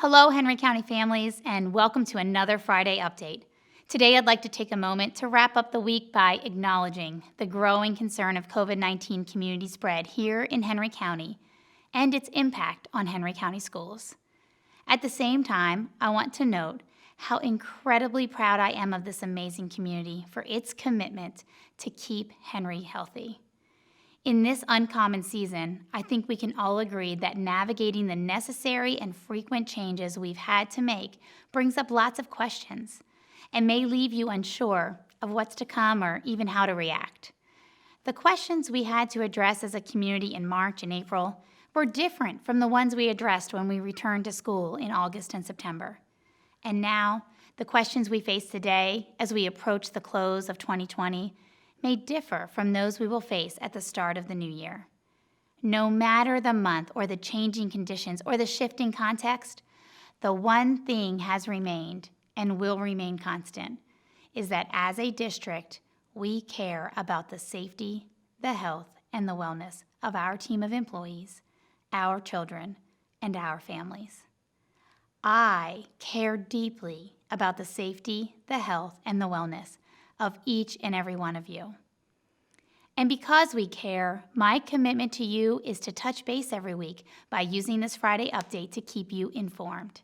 Hello, Henry County families, and welcome to another Friday update. Today, I'd like to take a moment to wrap up the week by acknowledging the growing concern of COVID-19 community spread here in Henry County and its impact on Henry County schools. At the same time, I want to note how incredibly proud I am of this amazing community for its commitment to keep Henry healthy. In this uncommon season, I think we can all agree that navigating the necessary and frequent changes we've had to make brings up lots of questions and may leave you unsure of what's to come or even how to react. The questions we had to address as a community in March and April were different from the ones we addressed when we returned to school in August and September. And now, the questions we face today as we approach the close of 2020 may differ from those we will face at the start of the new year. No matter the month or the changing conditions or the shifting context, the one thing has remained and will remain constant is that as a district, we care about the safety, the health, and the wellness of our team of employees, our children, and our families. I care deeply about the safety, the health, and the wellness of each and every one of you. And because we care, my commitment to you is to touch base every week by using this Friday update to keep you informed.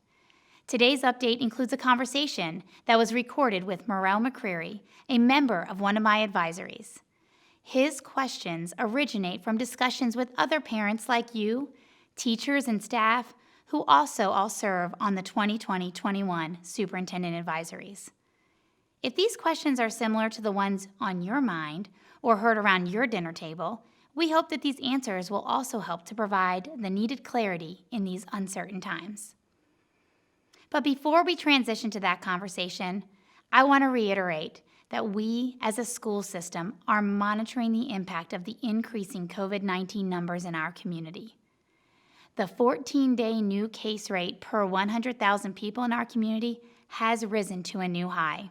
Today's update includes a conversation that was recorded with Morrell McCreary, a member of one of my advisories. His questions originate from discussions with other parents like you, teachers and staff, who also all serve on the 2020-21 Superintendent Advisories. If these questions are similar to the ones on your mind or heard around your dinner table, we hope that these answers will also help to provide the needed clarity in these uncertain times. But before we transition to that conversation, I want to reiterate that we as a school system are monitoring the impact of the increasing COVID-19 numbers in our community. The 14-day new case rate per 100,000 people in our community has risen to a new high.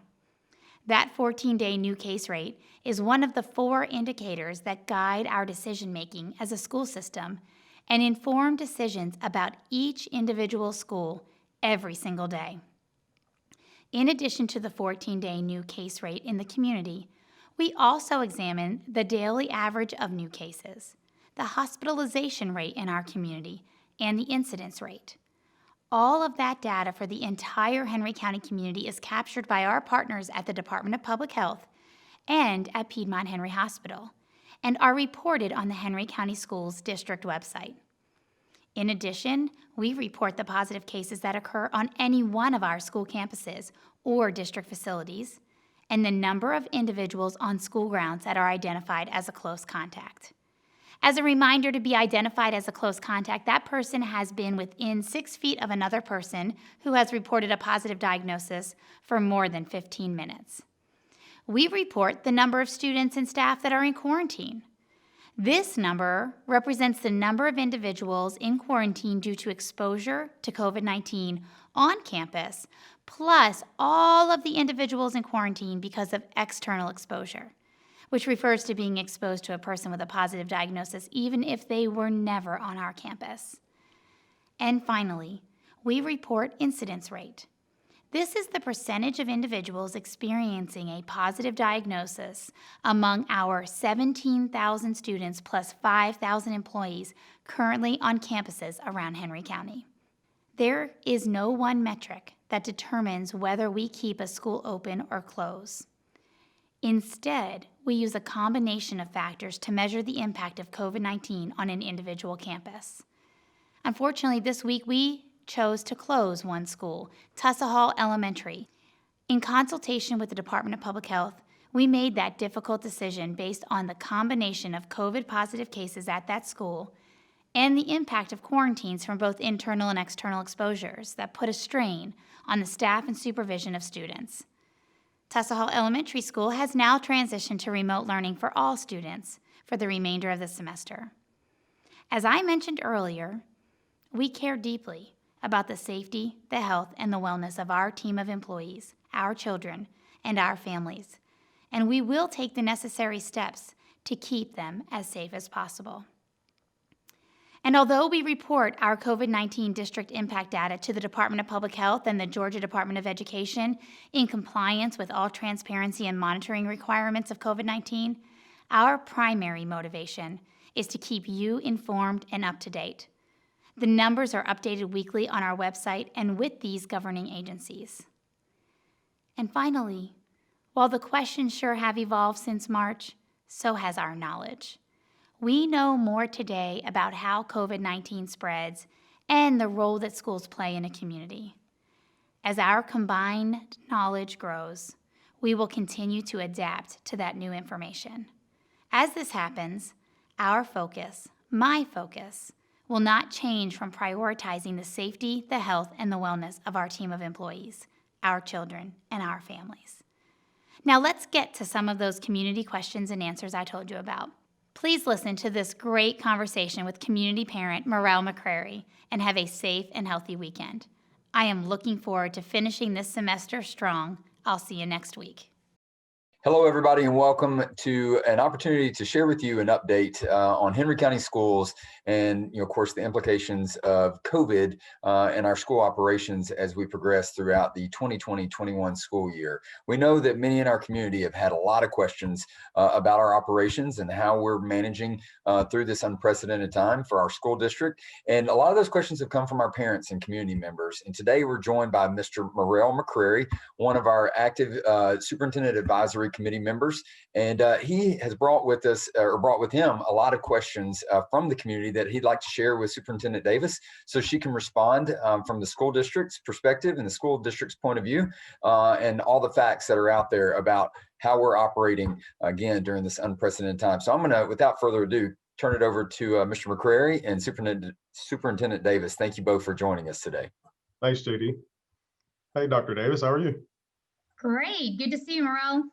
That 14-day new case rate is one of the 4 indicators that guide our decision-making as a school system and inform decisions about each individual school every single day. In addition to the 14-day new case rate in the community, we also examine the daily average of new cases, the hospitalization rate in our community, and the incidence rate. All of that data for the entire Henry County community is captured by our partners at the Department of Public Health and at Piedmont Henry Hospital, and are reported on the Henry County Schools District website. In addition, we report the positive cases that occur on any one of our school campuses or district facilities, and the number of individuals on school grounds that are identified as a close contact. As a reminder to be identified as a close contact, that person has been within 6 feet of another person who has reported a positive diagnosis for more than 15 minutes. We report the number of students and staff that are in quarantine. This number represents the number of individuals in quarantine due to exposure to COVID-19 on campus, plus all of the individuals in quarantine because of external exposure, which refers to being exposed to a person with a positive diagnosis even if they were never on our campus. And finally, we report incidence rate. This is the percentage of individuals experiencing a positive diagnosis among our 17,000 students plus 5,000 employees currently on campuses around Henry County. There is no one metric that determines whether we keep a school open or close. Instead, we use a combination of factors to measure the impact of COVID-19 on an individual campus. Unfortunately, this week we chose to close one school, Tussa Hall Elementary. In consultation with the Department of Public Health, we made that difficult decision based on the combination of COVID-positive cases at that school and the impact of quarantines from both internal and external exposures that put a strain on the staff and supervision of students. Tussa Hall Elementary School has now transitioned to remote learning for all students for the remainder of the semester. As I mentioned earlier, we care deeply about the safety, the health, and the wellness of our team of employees, our children, and our families, and we will take the necessary steps to keep them as safe as possible. And although we report our COVID-19 district impact data to the Department of Public Health and the Georgia Department of Education in compliance with all transparency and monitoring requirements of COVID-19, our primary motivation is to keep you informed and up to date. The numbers are updated weekly on our website and with these governing agencies. And finally, while the questions sure have evolved since March, so has our knowledge. We know more today about how COVID-19 spreads and the role that schools play in a community. As our combined knowledge grows, we will continue to adapt to that new information. As this happens, our focus, my focus, will not change from prioritizing the safety, the health, and the wellness of our team of employees, our children, and our families. Now let's get to some of those community questions and answers I told you about. Please listen to this great conversation with community parent Morel McCrary and have a safe and healthy weekend. I am looking forward to finishing this semester strong. I'll see you next week. Hello, everybody, and welcome to an opportunity to share with you an update on Henry County schools and, of course, the implications of COVID and our school operations as we progress throughout the 2020-21 school year. We know that many in our community have had a lot of questions about our operations and how we're managing through this unprecedented time for our school district. And a lot of those questions have come from our parents and community members. And today we're joined by Mr. Morel McCrary, one of our active superintendent advisory committee members, and he has brought with him a lot of questions from the community that he'd like to share with Superintendent Davis, so she can respond from the school district's perspective and the school district's point of view, and all the facts that are out there about how we're operating again during this unprecedented time. So I'm going to, without further ado, turn it over to Mr. McCrary and Superintendent Davis. Thank you both for joining us today. Thanks, JD. Hey, Dr. Davis, how are you? Great. Good to see you, Morel.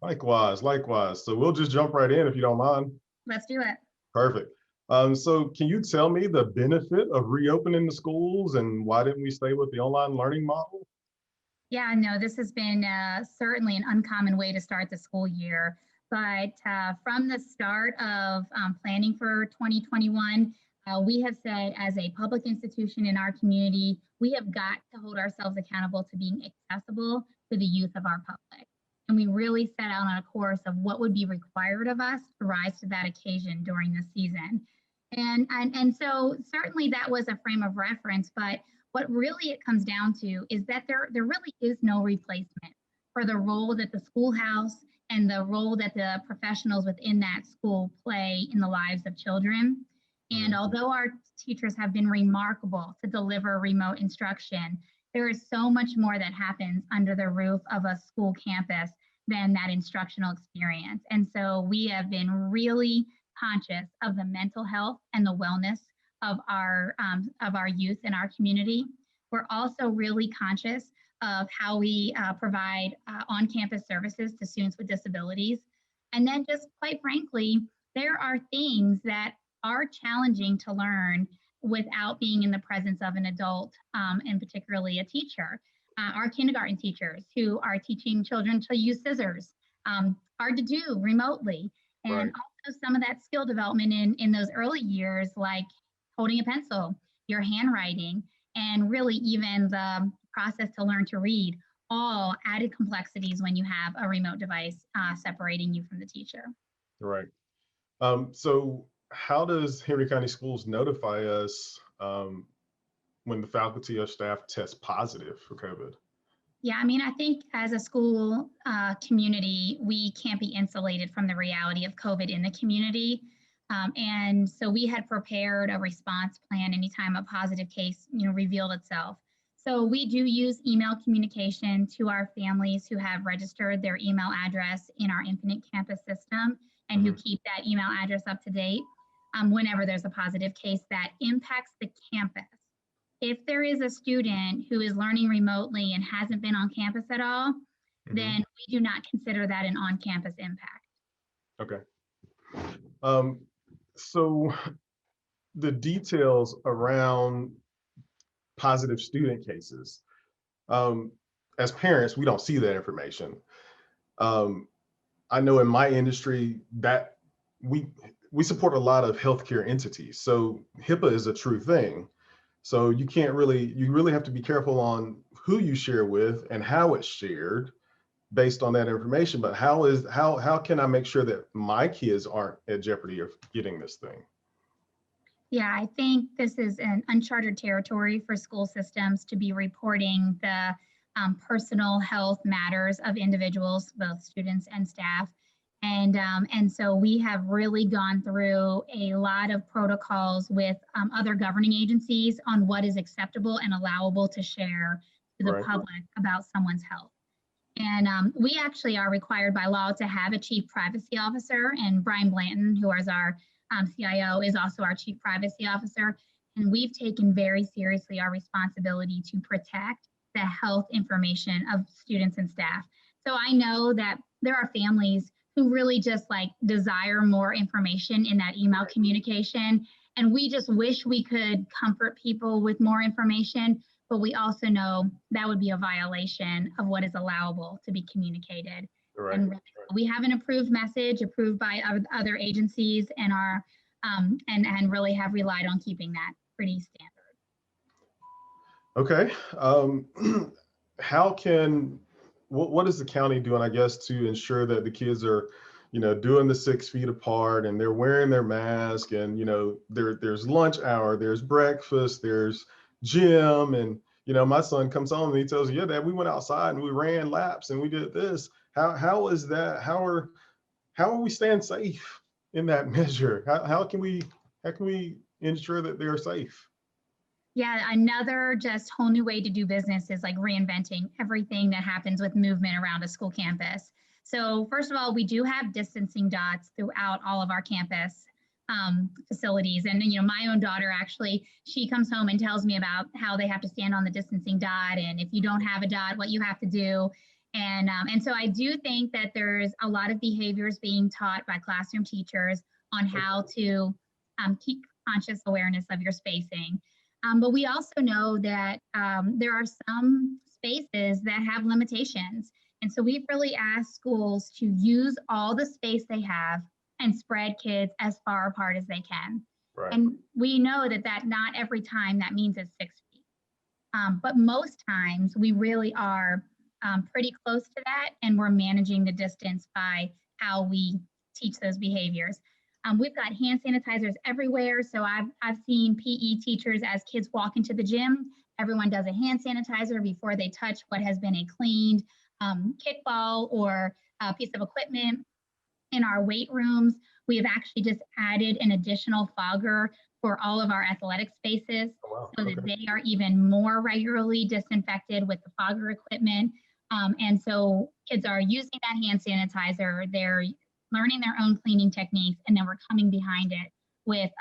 Likewise. So we'll just jump right in if you don't mind. Let's do it. Perfect. So can you tell me the benefit of reopening the schools and why didn't we stay with the online learning model? Yeah, no, this has been certainly an uncommon way to start the school year. But from the start of planning for 2021, we have said as a public institution in our community, we have got to hold ourselves accountable to being accessible to the youth of our public. And we really set out on a course of what would be required of us to rise to that occasion during this season. And so certainly that was a frame of reference, but what really it comes down to is that there really is no replacement for the role that the schoolhouse and the role that the professionals within that school play in the lives of children. And although our teachers have been remarkable to deliver remote instruction, there is so much more that happens under the roof of a school campus than that instructional experience. And so we have been really conscious of the mental health and the wellness of our youth in our community. We're also really conscious of how we provide on-campus services to students with disabilities. And then just quite frankly, there are things that are challenging to learn without being in the presence of an adult, and particularly a teacher. Our kindergarten teachers who are teaching children to use scissors, hard to do remotely. And Right. Also some of that skill development in those early years, like holding a pencil, your handwriting, and really even the process to learn to read, all added complexities when you have a remote device separating you from the teacher. Right. So how does Henry County Schools notify us when the faculty or staff test positive for COVID? Yeah, I mean, I think as a school community, we can't be insulated from the reality of COVID in the community. And so we had prepared a response plan anytime a positive case, revealed itself. So we do use email communication to our families who have registered their email address in our Infinite Campus system and who keep that email address up to date whenever there's a positive case that impacts the campus. If there is a student who is learning remotely and hasn't been on campus at all, then we do not consider that an on-campus impact. Okay. So the details around positive student cases, as parents, we don't see that information. I know in my industry that we support a lot of healthcare entities, so HIPAA is a true thing. So you really have to be careful on who you share with and how it's shared based on that information. But how can I make sure that my kids aren't at jeopardy of getting this thing? Yeah, I think this is an uncharted territory for school systems to be reporting the personal health matters of individuals, both students and staff. And so we have really gone through a lot of protocols with other governing agencies on what is acceptable and allowable to share to the Right. public about someone's health. And we actually are required by law to have a chief privacy officer, and Brian Blanton, who is our CIO, is also our chief privacy officer. And we've taken very seriously our responsibility to protect the health information of students and staff. So I know that there are families who really just like desire more information in that email communication. And we just wish we could comfort people with more information, but we also know that would be a violation of what is allowable to be communicated. Right. And we have an approved message approved by other agencies and are and really have relied on keeping that pretty standard. Okay. How can what is the county doing, I guess, to ensure that the kids are, doing the 6 feet apart and they're wearing their mask, and there's lunch hour, there's breakfast, there's gym, and my son comes home and he tells you, yeah, Dad, we went outside and we ran laps and we did this. How is that? How are we staying safe in that measure? How can we ensure that they're safe? Yeah, another just whole new way to do business is like reinventing everything that happens with movement around a school campus. So first of all, we do have distancing dots throughout all of our campus facilities. And my own daughter, actually, she comes home and tells me about how they have to stand on the distancing dot, and if you don't have a dot, what you have to do. And so I do think that there's a lot of behaviors being taught by classroom teachers on how to keep conscious awareness of your spacing. But we also know that there are some spaces that have limitations. And so we've really asked schools to use all the space they have and spread kids as far apart as they can. Right. And we know that not every time that means it's 6 feet. But most times we really are pretty close to that, and we're managing the distance by how we teach those behaviors. We've got hand sanitizers everywhere. So I've seen PE teachers, as kids walk into the gym, everyone does a hand sanitizer before they touch what has been a cleaned kickball or a piece of equipment. In our weight rooms, we have actually just added an additional fogger for all of our athletic spaces. Oh, wow. So Okay. that they are even more regularly disinfected with the fogger equipment. And so kids are using that hand sanitizer, they're learning their own cleaning techniques, and then we're coming behind it with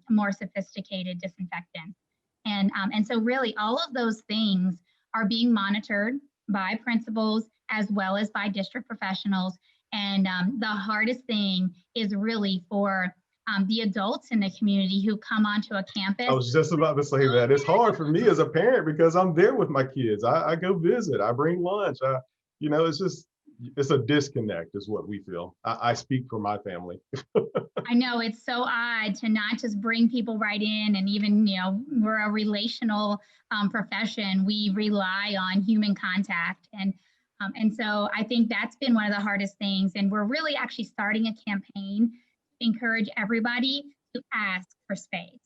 more sophisticated disinfectants. And so really all of those things are being monitored by principals as well as by district professionals. And the hardest thing is really for the adults in the community who come onto a campus. I was just about to say that. It's hard for me as a parent because I'm there with my kids. I go visit, I bring lunch. It's a disconnect is what we feel. I speak for my family. I know it's so odd to not just bring people right in, and even, we're a relational profession. We rely on human contact. And so I think that's been one of the hardest things. And we're really actually starting a campaign to encourage everybody to ask for space.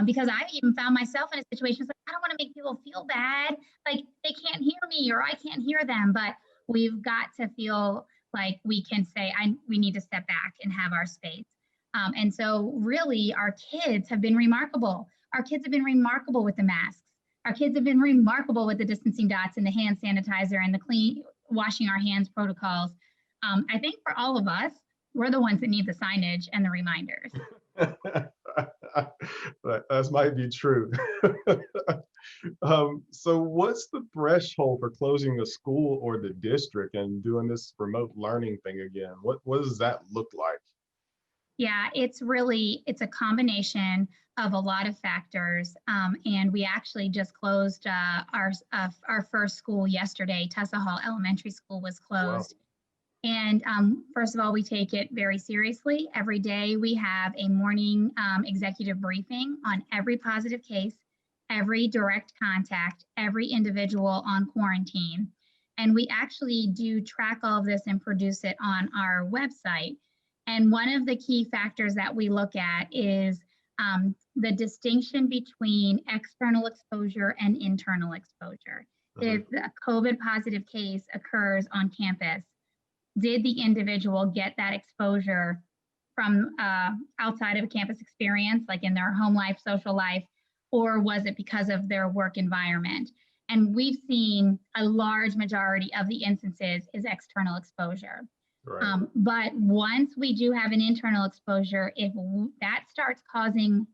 Because I've even found myself in a situation like, I don't want to make people feel bad, like they can't hear me or I can't hear them, but we've got to feel like we can say, we need to step back and have our space. And so really our kids have been remarkable. Our kids have been remarkable with the masks. Our kids have been remarkable with the distancing dots and the hand sanitizer and the washing our hands protocols. I think for all of us, we're the ones that need the signage and the reminders. That might be true. So what's the threshold for closing the school or the district and doing this remote learning thing again? What does that look like? Yeah, it's a combination of a lot of factors. And we actually just closed our first school yesterday. Tessa Hall Elementary School was closed. Wow. And first of all, we take it very seriously. Every day we have a morning executive briefing on every positive case, every direct contact, every individual on quarantine. And we actually do track all of this and produce it on our website. And one of the key factors that we look at is the distinction between external exposure and internal exposure. If a COVID positive case occurs on campus, did the individual get that exposure from outside of a campus experience, like in their home life, social life, or was it because of their work environment? And we've seen a large majority of the instances is external exposure. Right. But once we do have an internal exposure, if that starts causing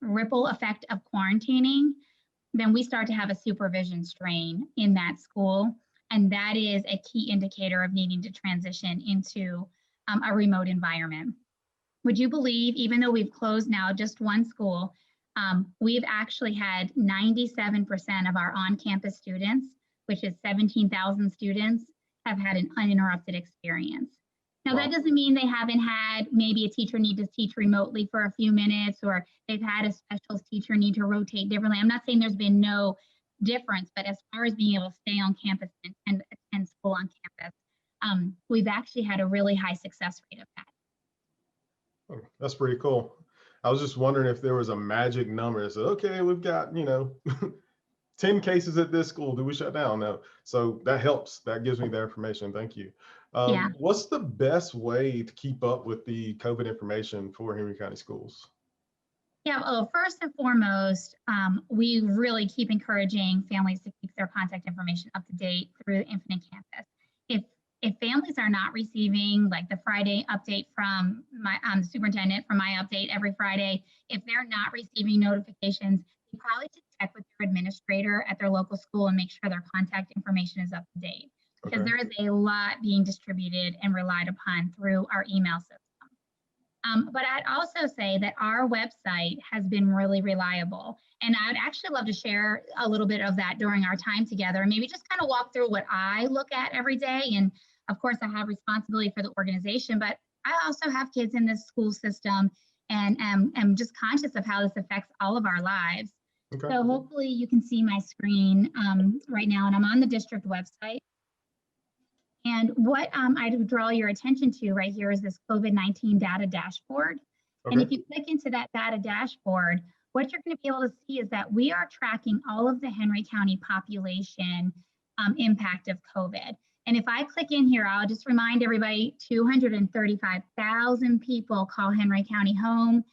ripple effect of quarantining, then we start to have a supervision strain in that school. And that is a key indicator of needing to transition into a remote environment. Would you believe, even though we've closed now just one school, we've actually had 97% of our on-campus students, which is 17,000 students, have had an uninterrupted experience. Now, Wow. that doesn't mean they haven't had maybe a teacher need to teach remotely for a few minutes, or they've had a special teacher need to rotate differently. I'm not saying there's been no difference, but as far as being able to stay on campus and attend school on campus, we've actually had a really high success rate of that. Oh, that's pretty cool. I was just wondering if there was a magic number that said, okay, we've got, 10 cases at this school. Do we shut down? No. So that helps. That gives me the information. Thank you. Yeah. What's the best way to keep up with the COVID information for Henry County Schools? Yeah, well, first and foremost, we really keep encouraging families to keep their contact information up to date through Infinite Campus. If families are not receiving like the Friday update from my superintendent, from my update every Friday, if they're not receiving notifications, you probably should check with their administrator at their local school and make sure their contact information is up to date, because Okay. there is a lot being distributed and relied upon through our email system. But I'd also say that our website has been really reliable. And I'd actually love to share a little bit of that during our time together, and maybe just kind of walk through what I look at every day. And of course, I have responsibility for the organization, but I also have kids in this school system, and am just conscious of how this affects all of our lives. Okay. So hopefully you can see my screen right now, and I'm on the district website. And what I would draw your attention to right here is this COVID-19 data dashboard. And if Okay. you click into that data dashboard, what you're going to be able to see is that we are tracking all of the Henry County population impact of COVID. And if I click in here, I'll just remind everybody, 235,000 people call Henry County home.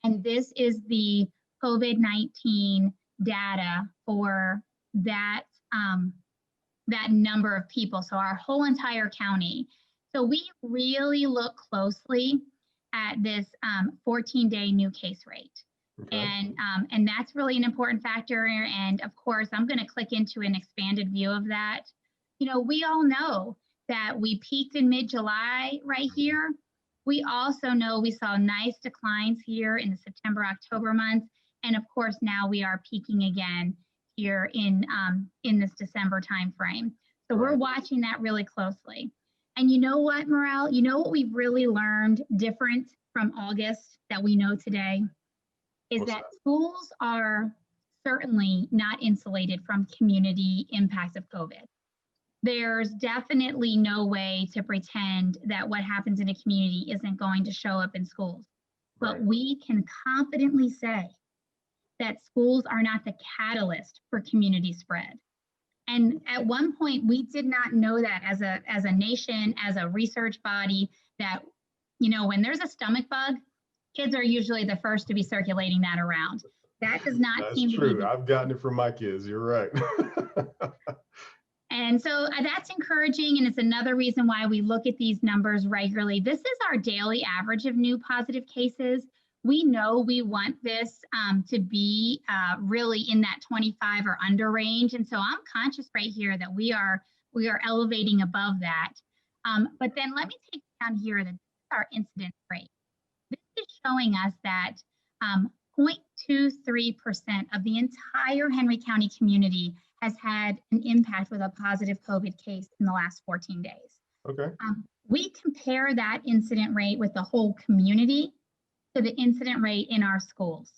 And this is the COVID-19 data for that that number of people, so our whole entire county. So we really look closely at this 14-day new case rate. Okay. And that's really an important factor. And of course, I'm going to click into an expanded view of that. We all know that we peaked in mid-July right here. We also know we saw nice declines here in the September, October months. And of course, now we are peaking again here in this December timeframe. So we're Right. watching that really closely. And you know what, Morel? You know what we've really learned different from August that we know today is What's that that? schools are certainly not insulated from community impacts of COVID. There's definitely no way to pretend that what happens in a community isn't going to show up in schools. But Right. we can confidently say that schools are not the catalyst for community spread. And at one point, we did not know that as a nation, as a research body, that, when there's a stomach bug, kids are usually the first to be circulating that around. That does not That's seem to be true. I've gotten it from my kids. You're right. And so that's encouraging, and it's another reason why we look at these numbers regularly. This is our daily average of new positive cases. We know we want this to be really in that 25 or under range, and so I'm conscious right here that we are elevating above that. But then let me take down here that this is our incidence rate. This is showing us that 0.23% of the entire Henry County community has had an impact with a positive COVID case in the last 14 days. Okay. we compare that incident rate with the whole community to the incident rate in our schools.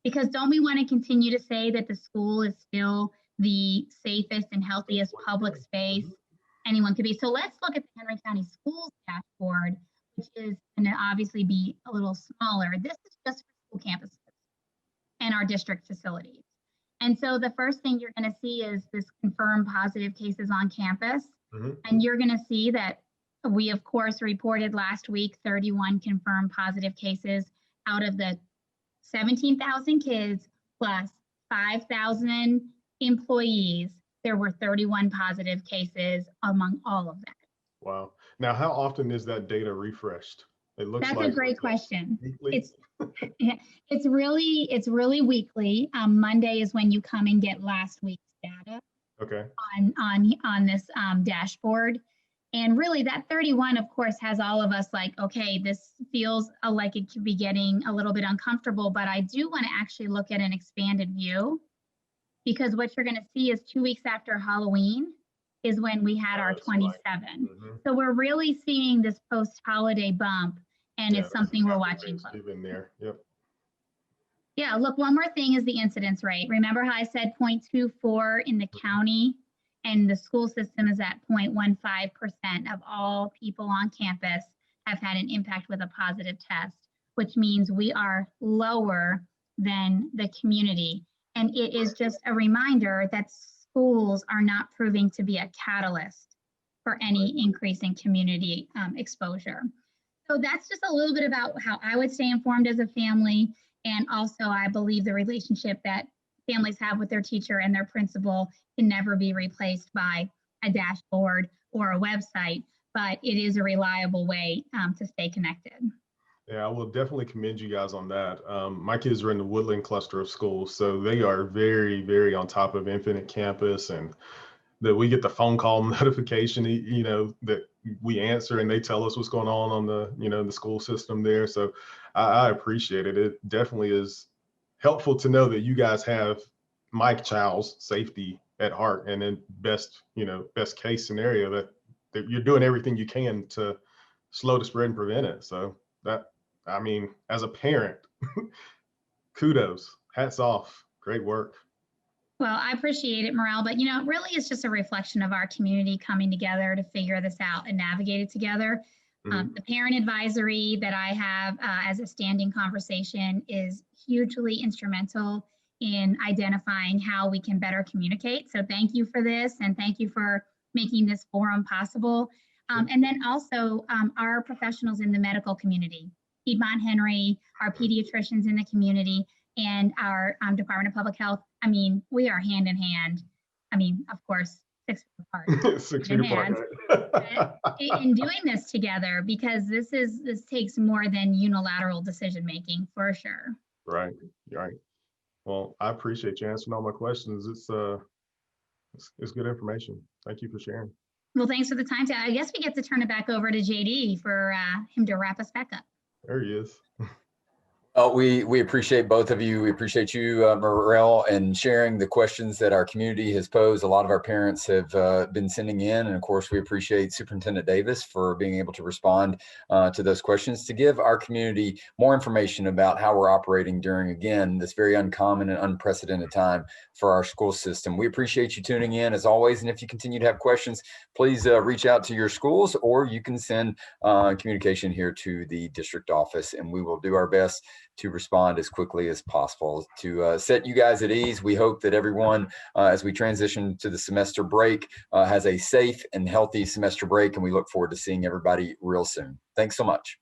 Because don't we want to continue to say that the school is still the safest and healthiest public space anyone could be? So let's look at the Henry County Schools dashboard, which is going to obviously be a little smaller. This is just for school campuses and our district facilities. And so the first thing you're going to see is this confirmed positive cases on campus. And you're going to see that we, of course, reported last week 31 confirmed positive cases out of the 17,000 kids plus 5,000 employees. There were 31 positive cases among all of that. Wow. Now, how often is that data refreshed? It looks That's like a great question. weekly? It's really weekly. Monday is when you come and get last week's data. Okay. On this dashboard. And really that 31, of course, has all of us like, okay, this feels like it could be getting a little bit uncomfortable, but I do want to actually look at an expanded view, because what you're going to see is 2 weeks after Halloween is when we had our 27. Right. So we're really seeing this post-holiday bump, and it's something we're watching closely. Even there. Yep. Yeah, look, one more thing is the incidence rate. Remember how I said 0.24 in the county, and the school system is at 0.15% of all people on campus have had an impact with a positive test, which means we are lower than the community. And it is just a reminder that schools are not proving to be a catalyst for any increase in community exposure. So that's just a little bit about how I would stay informed as a family. And also, I believe the relationship that families have with their teacher and their principal can never be replaced by a dashboard or a website, but it is a reliable way to stay connected. Yeah, I will definitely commend you guys on that. My kids are in the Woodland cluster of schools, so they are very, very on top of Infinite Campus, and that we get the phone call notification, that we answer and they tell us what's going on the, the school system there. So I appreciate it. It definitely is helpful to know that you guys have my child's safety at heart, and in best case scenario that you're doing everything you can to slow the spread and prevent it. So that, I mean, as a parent, kudos, hats off, great work. Well, I appreciate it, Morel, but it really is just a reflection of our community coming together to figure this out and navigate it together. The parent advisory that I have as a standing conversation is hugely instrumental in identifying how we can better communicate. So thank you for this, and thank you for making this forum possible. And then also our professionals in the medical community, Piedmont Henry, our pediatricians in the community, and our Department of Public Health. I mean, we are hand in hand. I mean, of course, 6 feet apart. 6 feet apart. In doing this together, because this takes more than unilateral decision making, for sure. Right. Well, I appreciate you answering all my questions. It's good information. Thank you for sharing. Well, thanks for the time. I guess we get to turn it back over to JD for him to wrap us back up. There he is. We appreciate both of you. We appreciate you, Morel, and sharing the questions that our community has posed. A lot of our parents have been sending in, and of course, we appreciate Superintendent Davis for being able to respond to those questions to give our community more information about how we're operating during, again, this very uncommon and unprecedented time for our school system. We appreciate you tuning in as always, and if you continue to have questions, please reach out to your schools, or you can send communication here to the district office, and we will do our best to respond as quickly as possible to set you guys at ease. We hope that everyone, as we transition to the semester break, has a safe and healthy semester break, and we look forward to seeing everybody real soon. Thanks so much.